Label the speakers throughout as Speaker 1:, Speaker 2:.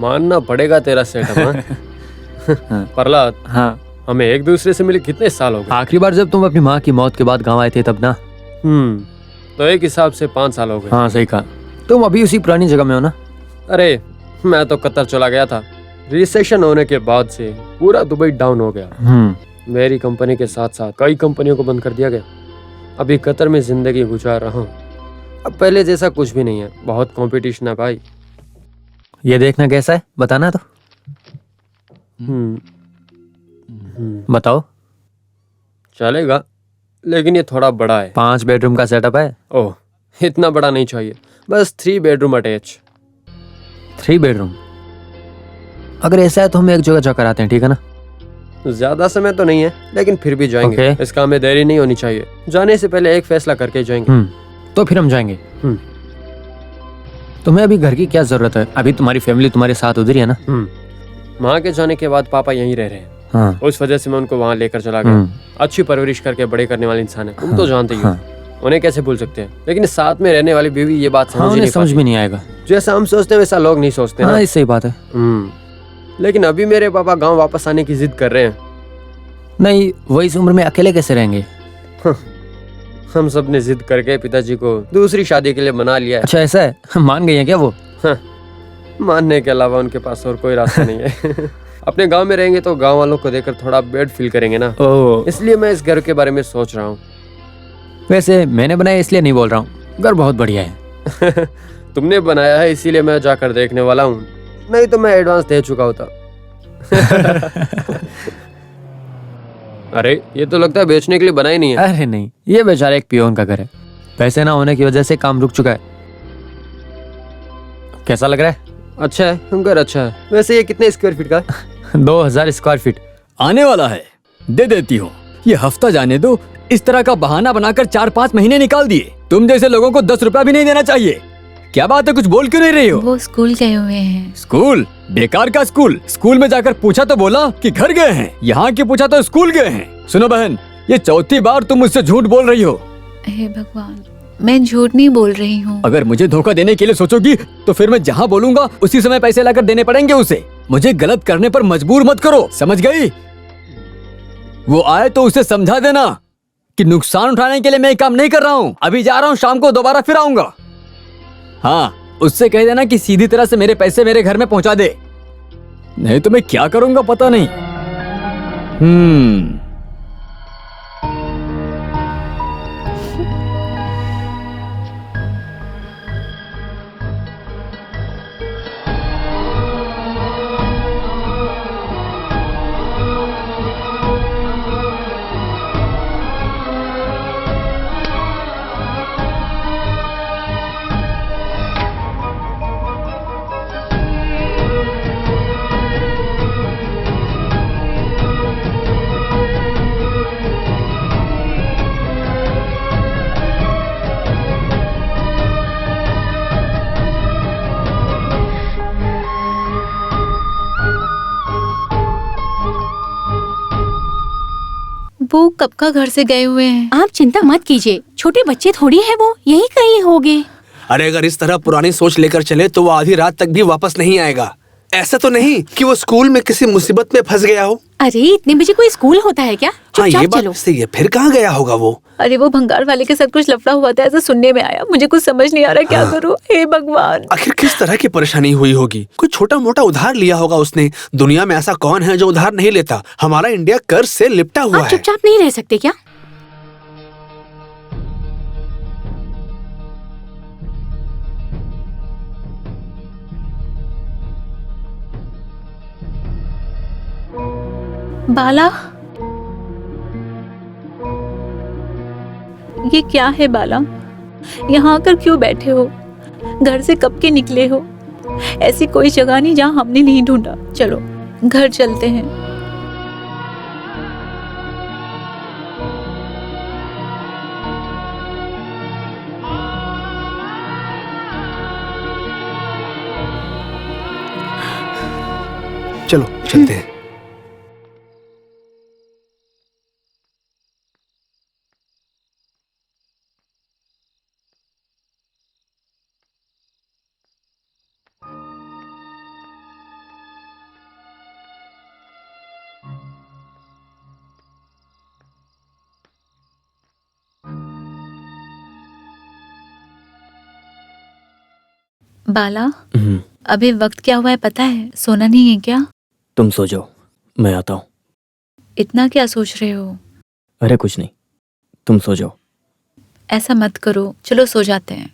Speaker 1: मानना पड़ेगा तेरा सेटअप। हाँ प्रहलाद,
Speaker 2: हाँ
Speaker 1: हमें एक दूसरे से मिले कितने साल हो गए?
Speaker 2: आखिरी बार जब तुम अपनी माँ की मौत के बाद गांव आए थे तब ना।
Speaker 1: तो एक हिसाब से 5 साल हो गए।
Speaker 2: हाँ सही कहा। तुम अभी उसी पुरानी जगह में हो ना?
Speaker 1: अरे मैं तो कतर चला गया था। रिसेशन होने के बाद से पूरा दुबई डाउन हो गया। मेरी कंपनी के साथ साथ कई कंपनियों को बंद कर दिया गया। अभी कतर में जिंदगी गुजार रहा हूँ। अब पहले जैसा कुछ भी नहीं है, बहुत कंपटीशन है भाई।
Speaker 2: ये देखना कैसा है बताना तो। बताओ।
Speaker 1: चलेगा, लेकिन ये थोड़ा बड़ा है।
Speaker 2: 5 बेडरूम का सेटअप है।
Speaker 1: ओह, इतना बड़ा नहीं चाहिए, बस 3 बेडरूम अटैच।
Speaker 2: 3 बेडरूम? अगर ऐसा है तो हम एक जगह जाकर आते हैं, ठीक है ना?
Speaker 1: ज्यादा समय तो नहीं है, लेकिन फिर भी जाएंगे। इस काम में देरी नहीं होनी चाहिए। जाने से पहले एक फैसला करके जाएंगे।
Speaker 2: तो फिर हम जाएंगे। तुम्हें अभी घर की क्या जरूरत है? अभी तुम्हारी फैमिली तुम्हारे साथ उधर ही है ना?
Speaker 1: माँ के जाने के बाद पापा यहीं रह रहे हैं।
Speaker 2: हाँ।
Speaker 1: उस वजह से मैं उनको वहाँ लेकर चला गया। अच्छी परवरिश करके बड़े करने वाले इंसान है, तुम तो जानते ही हो। उन्हें कैसे भूल सकते हैं, लेकिन साथ में रहने वाली बीवी ये बात समझ
Speaker 2: भी नहीं आएगा।
Speaker 1: जैसा हम सोचते हैं वैसा लोग नहीं सोचते।
Speaker 2: हाँ, सही बात है।
Speaker 1: लेकिन अभी मेरे पापा गांव वापस आने की जिद कर रहे हैं।
Speaker 2: नहीं, वो इस उम्र में अकेले कैसे रहेंगे?
Speaker 1: हम सब ने जिद करके पिताजी को दूसरी शादी के लिए मना लिया है।
Speaker 2: अच्छा ऐसा है? मान गए हैं क्या वो?
Speaker 1: मानने के अलावा उनके पास और कोई रास्ता नहीं है। अपने गांव में रहेंगे तो गांव वालों को देखकर थोड़ा बेड फील करेंगे ना। इसलिए मैं इस घर के बारे में सोच रहा हूँ।
Speaker 2: वैसे मैंने बनाया इसलिए नहीं बोल रहा हूँ, घर बहुत बढ़िया है।
Speaker 1: तुमने बनाया है इसीलिए मैं जाकर देखने वाला हूँ, नहीं तो मैं एडवांस दे चुका होता। अरे ये तो लगता है बेचने के लिए बना ही नहीं है।
Speaker 2: अरे नहीं, ये बेचारा एक पियोन का घर है। पैसे ना होने की वजह से काम रुक चुका है। कैसा लग रहा है?
Speaker 1: अच्छा है, घर अच्छा है। वैसे ये कितने स्क्वायर फीट का?
Speaker 2: 2000 स्क्वायर फीट।
Speaker 3: आने वाला है, दे देती हूँ। ये हफ्ता जाने दो। इस तरह का बहाना बनाकर 4-5 महीने निकाल दिए। तुम जैसे लोगों को 10 रुपया भी नहीं देना चाहिए। क्या बात है, कुछ बोल क्यों नहीं रही हो?
Speaker 4: वो स्कूल गए हुए हैं।
Speaker 3: स्कूल? बेकार का स्कूल। स्कूल में जाकर पूछा तो बोला कि घर गए हैं, यहाँ की पूछा तो स्कूल गए हैं। सुनो बहन, ये चौथी बार तुम मुझसे झूठ बोल रही हो।
Speaker 4: हे भगवान, मैं झूठ नहीं बोल रही हूँ।
Speaker 3: अगर मुझे धोखा देने के लिए सोचोगी तो फिर मैं जहाँ बोलूंगा उसी समय पैसे लाकर देने पड़ेंगे उसे। मुझे गलत करने पर मजबूर मत करो, समझ गई? वो आए तो उसे समझा देना कि नुकसान उठाने के लिए मैं काम नहीं कर रहा हूँ। अभी जा रहा हूँ, शाम को दोबारा फिर आऊंगा। हाँ, उससे कह देना कि सीधी तरह से मेरे पैसे मेरे घर में पहुंचा दे, नहीं तो मैं क्या करूंगा पता नहीं।
Speaker 4: वो कब का घर से गए हुए हैं।
Speaker 5: आप चिंता मत कीजिए, छोटे बच्चे थोड़ी है, वो यही कहीं होंगे।
Speaker 6: अरे अगर इस तरह पुरानी सोच लेकर चले तो वो आधी रात तक भी वापस नहीं आएगा। ऐसा तो नहीं कि वो स्कूल में किसी मुसीबत में फंस गया हो।
Speaker 5: अरे इतने बजे कोई स्कूल होता है क्या?
Speaker 6: हाँ, ये
Speaker 5: चलो।
Speaker 6: बात सही है। फिर कहाँ गया होगा वो?
Speaker 4: अरे वो भंगार वाले के साथ कुछ लफड़ा हुआ था, ऐसा सुनने में आया। मुझे कुछ समझ नहीं आ रहा, क्या करूं। हे भगवान,
Speaker 6: आखिर किस तरह की परेशानी हुई होगी? कोई छोटा मोटा उधार लिया होगा उसने। दुनिया में ऐसा कौन है जो उधार नहीं लेता? हमारा इंडिया कर्ज से लिपटा हुआ है।
Speaker 5: चुपचाप नहीं रह सकते क्या?
Speaker 4: बाला, ये क्या है बाला? यहाँ आकर क्यों बैठे हो? घर से कब के निकले हो? ऐसी कोई जगह नहीं जहाँ हमने नहीं ढूंढा। चलो घर चलते हैं।
Speaker 6: चलो चलते हैं।
Speaker 4: बाला,
Speaker 2: हम्म,
Speaker 4: अभी वक्त क्या हुआ है पता है? सोना नहीं है क्या?
Speaker 2: तुम सो जाओ, मैं आता हूँ।
Speaker 4: इतना क्या सोच रहे हो?
Speaker 2: अरे कुछ नहीं, तुम सो जाओ।
Speaker 4: ऐसा मत करो, चलो सो जाते हैं।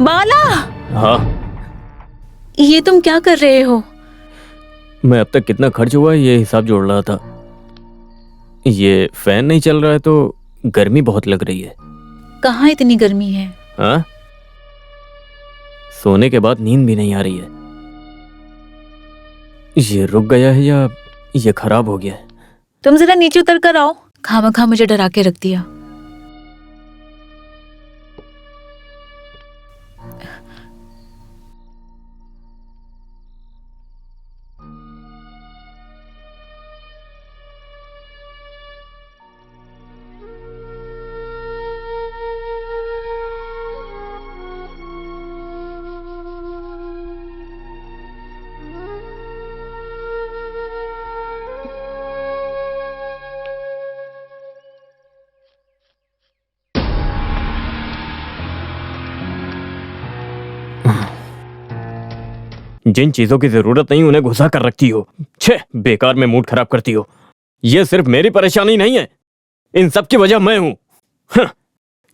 Speaker 4: बाला,
Speaker 2: हाँ,
Speaker 4: ये तुम क्या कर रहे हो?
Speaker 2: मैं अब तक कितना खर्च हुआ है ये हिसाब जोड़ रहा था। ये फैन नहीं चल रहा है तो गर्मी बहुत लग रही है।
Speaker 4: कहाँ इतनी गर्मी है?
Speaker 2: हाँ, सोने के बाद नींद भी नहीं आ रही है। ये रुक गया है या ये खराब हो गया है?
Speaker 4: तुम जरा नीचे उतर कर आओ, खामखा मुझे डरा के रख दिया।
Speaker 2: जिन चीजों की जरूरत नहीं उन्हें घुसा कर रखती हो। छे, बेकार में मूड खराब करती हो। यह सिर्फ मेरी परेशानी नहीं है, इन सब की वजह मैं हूं। हं,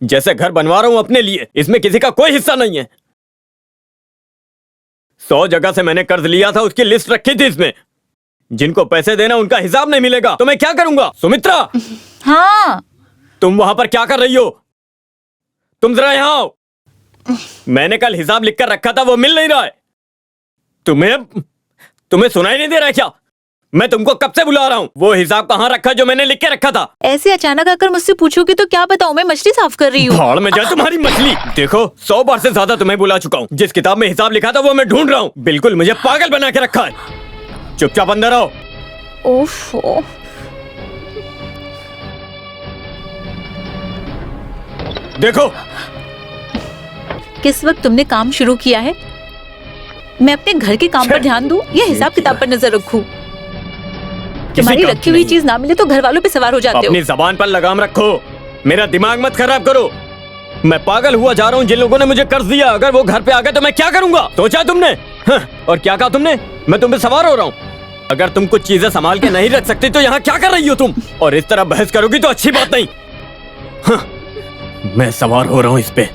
Speaker 2: जैसे घर बनवा रहा हूं अपने लिए, इसमें किसी का कोई हिस्सा नहीं है। 100 जगह से मैंने कर्ज लिया था, उसकी लिस्ट रखी थी इसमें। जिनको पैसे देना उनका हिसाब नहीं मिलेगा तो मैं क्या करूंगा? सुमित्रा,
Speaker 4: हाँ,
Speaker 2: तुम वहां पर क्या कर रही हो? तुम जरा यहां आओ। मैंने कल हिसाब लिखकर रखा था, वो मिल नहीं रहा है। तुम्हें सुनाई नहीं दे रहा है क्या? मैं तुमको कब से बुला रहा हूँ। वो हिसाब कहाँ रखा जो मैंने लिख के रखा था?
Speaker 4: ऐसे अचानक आकर मुझसे पूछोगे तो क्या बताऊं? मैं मछली साफ कर रही हूँ।
Speaker 2: भाड़ में जाए तुम्हारी मछली। देखो, 100 बार से ज्यादा तुम्हें बुला चुका हूँ। जिस किताब में हिसाब लिखा था वो मैं ढूंढ रहा हूँ। बिल्कुल मुझे पागल बना के रखा है। चुपचाप अंदर आओ।
Speaker 4: ओफो,
Speaker 2: देखो,
Speaker 4: किस वक्त तुमने काम शुरू किया है? मैं अपने घर के काम पर ध्यान दूं या हिसाब किताब पर नजर रखूं? तुम्हारी
Speaker 2: काम
Speaker 4: रखी
Speaker 2: की
Speaker 4: हुई
Speaker 2: नहीं।
Speaker 4: चीज ना मिले तो घर वालों पे सवार हो जाते हो।
Speaker 2: अपनी जबान पर लगाम रखो, मेरा दिमाग मत खराब करो। मैं पागल हुआ जा रहा हूँ। जिन लोगों ने मुझे कर्ज दिया, अगर वो घर पे आ गए तो मैं क्या करूंगा? सोचा तुमने? और क्या कहा तुमने? मैं तुम पे सवार हो रहा हूँ। अगर तुम कुछ चीजें संभाल के नहीं रख सकती तो यहाँ क्या कर रही हो तुम? और इस तरह बहस करोगी तो अच्छी बात नहीं। मैं सवार हो रहा हूँ इस पे।